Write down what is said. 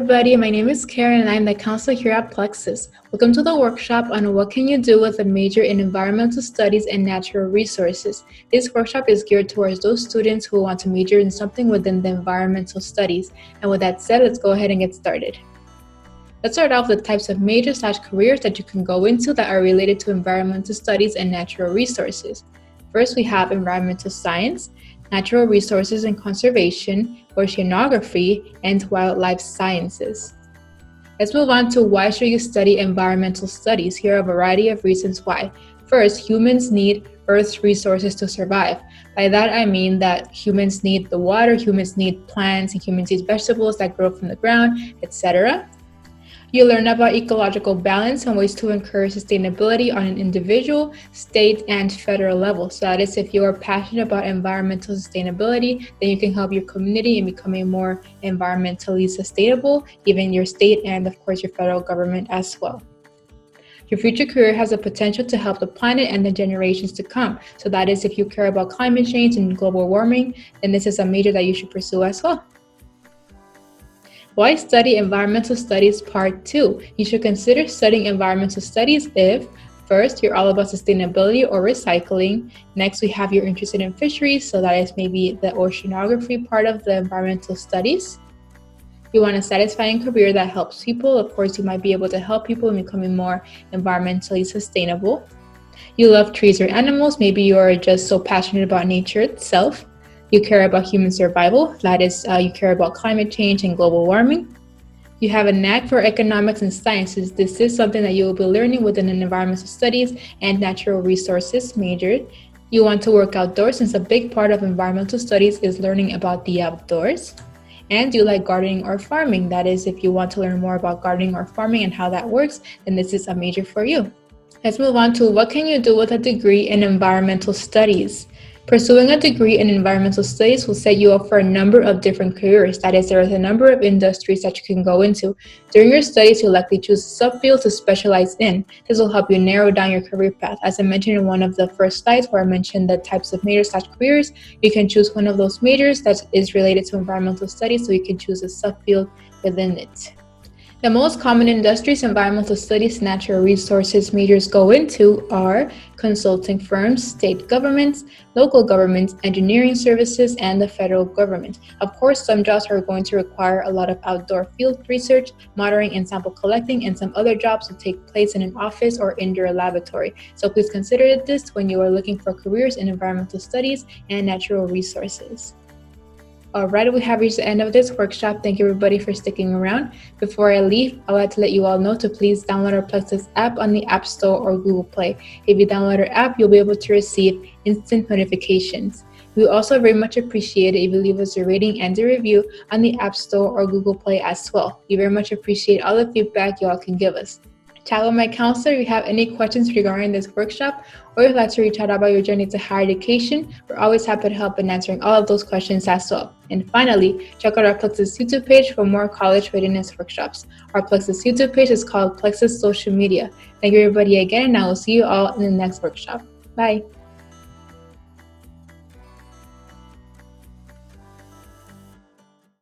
everybody, my name is Karen and I'm the counselor here at Plexus. Welcome to the workshop on what can you do with a major in environmental studies and natural resources. This workshop is geared towards those students who want to major in something within the environmental studies. And with that said, let's go ahead and get started. Let's start off with the types of major/careers that you can go into that are related to environmental studies and natural resources. First, we have environmental science, natural resources and conservation, oceanography, and wildlife sciences. Let's move on to why should you study environmental studies. Here are a variety of reasons why. First, humans need Earth's resources to survive. By that I mean that humans need the water, humans need plants, and humans need vegetables that grow from the ground, etc. You learn about ecological balance and ways to encourage sustainability on an individual, state, and federal level. So that is, if you are passionate about environmental sustainability, then you can help your community in becoming more environmentally sustainable, even your state and of course your federal government as well. Your future career has the potential to help the planet and the generations to come. So that is, if you care about climate change and global warming, then this is a major that you should pursue as well. Why study environmental studies part 2? You should consider studying environmental studies if, first, you're all about sustainability or recycling. Next, we have you're interested in fisheries, so that is maybe the oceanography part of the environmental studies. You want a satisfying career that helps people. Of course, you might be able to help people in becoming more environmentally sustainable. You love trees or animals. Maybe you're just so passionate about nature itself. You care about human survival, that is, you care about climate change and global warming. You have a knack for economics and sciences. This is something that you will be learning within an environmental studies and natural resources major. You want to work outdoors, since a big part of environmental studies is learning about the outdoors. And you like gardening or farming. That is, if you want to learn more about gardening or farming and how that works, then this is a major for you. Let's move on to what can you do with a degree in environmental studies. Pursuing a degree in environmental studies will set you up for a number of different careers. That is, there is a number of industries that you can go into. During your studies, you'll likely choose a subfield to specialize in. This will help you narrow down your career path. As I mentioned in one of the first slides where I mentioned the types of majors/careers, you can choose one of those majors that is related to environmental studies, so you can choose a subfield within it. The most common industries environmental studies and natural resources majors go into are consulting firms, state governments, local governments, engineering services, and the federal government. Of course, some jobs are going to require a lot of outdoor field research, monitoring, and sample collecting, and some other jobs will take place in an office or indoor laboratory. So please consider this when you are looking for careers in environmental studies and natural resources. Alright, we have reached the end of this workshop. Thank you everybody for sticking around. Before I leave, I'd like to let you all know to please download our Plexus app on the App Store or Google Play. If you download our app, you'll be able to receive instant notifications. We also very much appreciate it if you leave us a rating and a review on the App Store or Google Play as well. We very much appreciate all the feedback you all can give us. Chat with my counselor if you have any questions regarding this workshop, or if you'd like to reach out about your journey to higher education. We're always happy to help in answering all of those questions as well. And finally, check out our Plexus YouTube page for more college readiness workshops. Our Plexus YouTube page is called Plexus Social Media. Thank you everybody again, and I will see you all in the next workshop. Bye.